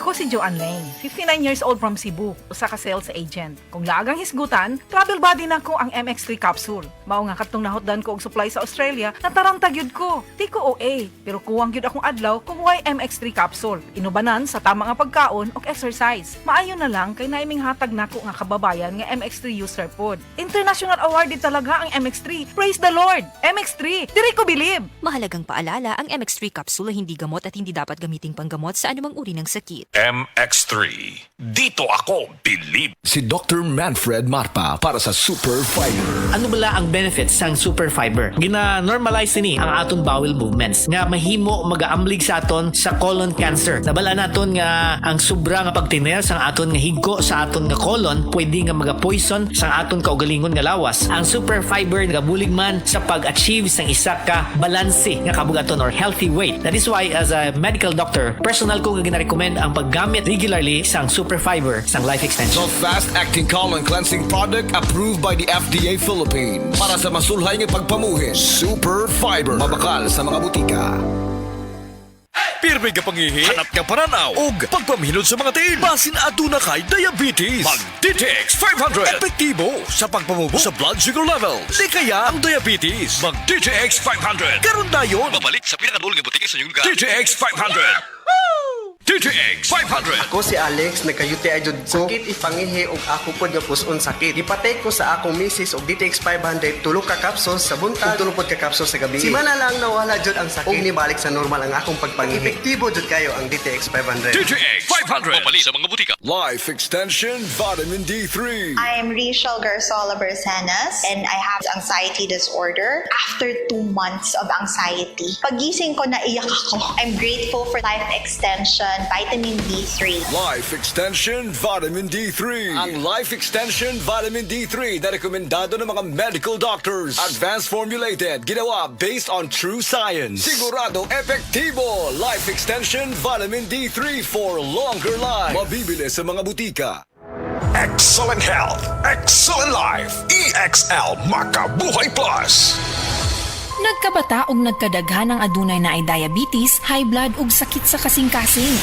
Ako si Joanne Lane, 59 years old from Cebu, usa ka sales agent. Kung laagang hisgutan, travel buddy na ko ang MX3 capsule. Mao nga katong nahotdan ko og supply sa Australia, nataranta gyud ko. Di ko OA, pero kuwang gyud akong adlaw kung why MX3 capsule. Inubanan sa tama nga pagkaon og exercise. Maayo na lang kay naiming hatag nako nga kababayan nga MX3 user pod. International awarded talaga ang MX3. Praise the Lord! MX3, diri ko believe. Mahalagang paalala, ang MX3 capsule ay hindi gamot at hindi dapat gamiting panggamot sa anumang uri ng sakit. MX3. Dito ako believe. Si Dr. Manfred Marpa para sa Super Fiber. Ano bala ang benefits sang super fiber? Gina-normalize ni ang aton bowel movements nga mahimo magaamblig sa aton sa colon cancer. Nabala naton nga ang sobra nga pagtiner sang aton nga higko sa aton nga colon pwede nga maga-poison sang aton kaugalingon nga lawas. Ang super fiber nagabulig man sa pag-achieve sang isa ka balanse nga kabugaton or healthy weight. That is why as a medical doctor, personal ko nga gina-recommend ang paggamit regularly sang super fiber sang life extension. The fast-acting colon cleansing product approved by the FDA Philippines. Para sa masulhay nga pagpamuhin, Super Fiber. Mabakal sa mga butika. Pirmi ka pangihi, hanap ka pananaw, ug pagpamilod sa mga tiil. Basin aduna kay diabetes. Mag DTX 500. Epektibo sa pagpamubo sa blood sugar level. Likaya ang diabetes. Mag DTX 500. Karon dayon. Babalik sa pinakadulong nga butika sa inyong lugar. DTX 500. DTX 500. Ako si Alex, nagka-UTI jud ko. Sakit ipangihi og ako pod nga puson sakit. Gipatay ko sa akong misis og DTX 500 tulo ka capsules sa buntag, tulo pod ka capsules sa gabi. Simana lang nawala jud ang sakit. Og nibalik sa normal ang akong pagpangihi. Epektibo jud kayo ang DTX 500. DTX 500. Babalik sa mga butika. Life Extension Vitamin D3. I'm Rachel Garzola Bersanas and I have anxiety disorder. After 2 months of anxiety, pagising ko naiyak ako. I'm grateful for Life Extension Vitamin D3. Life Extension Vitamin D3. Ang Life Extension Vitamin D3 na rekomendado ng mga medical doctors. Advanced formulated, ginawa based on true science. Siguradong epektibo. Life Extension Vitamin D3 for longer life. Mabibili sa mga butika. Excellent health, excellent life. EXL Makabuhay Plus. Nagkabata ug nagkadaghan ang adunay na ay diabetes, high blood ug sakit sa kasing-kasing.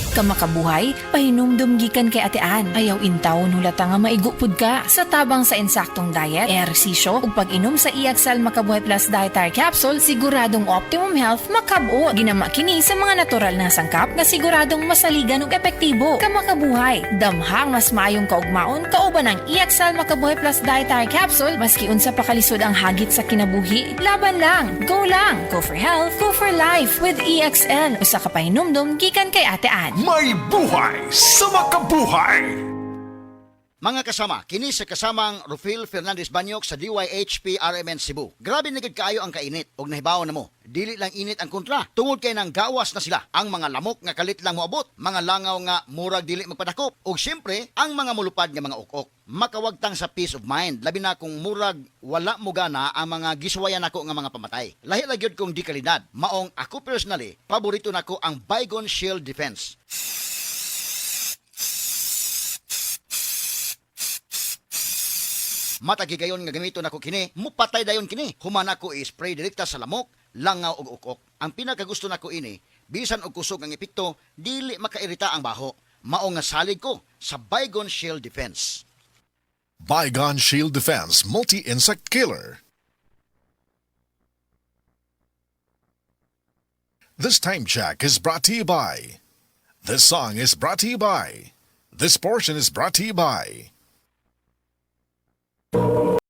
Kamakabuhay, pahinumdum gikan kay atean. Ayaw intaw hulata nga maigupod ka. Sa tabang sa insaktong diet, ehersisyo ug pag-inom sa EXL Makabuhay Plus Dietary Capsule, siguradong optimum health makabot. Ginama kini sa mga natural na sangkap nga siguradong masaligan ug epektibo. Kamakabuhay, damhang mas maayong kaugmaon kauban ang EXL Makabuhay Plus Dietary Capsule maski unsa pa kalisod ang hagit sa kinabuhi. Laban lang, go lang. Go for health, go for life with EXL. Usa ka pahinumdum gikan kay atean. May buhay sa makabuhay. Mga kasama, kini sa kasamang Rufil Fernandez Banyok sa DYHP RMN Cebu. Grabe na gid kaayo ang kainit og nahibaw na mo. Dili lang init ang kontra. Tungod kay nang gawas na sila. Ang mga lamok nga kalit lang moabot, mga langaw nga murag dili magpadakop, ug syempre ang mga mulupad nga mga ukok. Makawagtang sa peace of mind, labi na kung murag wala mo gana ang mga giswayan nako nga mga pamatay. Lahi ra gyud kong di kalidad. Maong ako personally, paborito nako ang Baygon Shield Defense. Matagigayon nga gamito nako kini, mupatay dayon kini. Human ako i-spray direkta sa lamok, langaw ug ukok. Ang pinakagusto nako ini, bisan og kusog ang epekto, dili makairita ang baho. Mao nga salig ko sa Baygon Shield Defense. Baygon Shield Defense Multi-Insect Killer. This time check is brought to you by. This song is brought to you by. This portion is brought to you by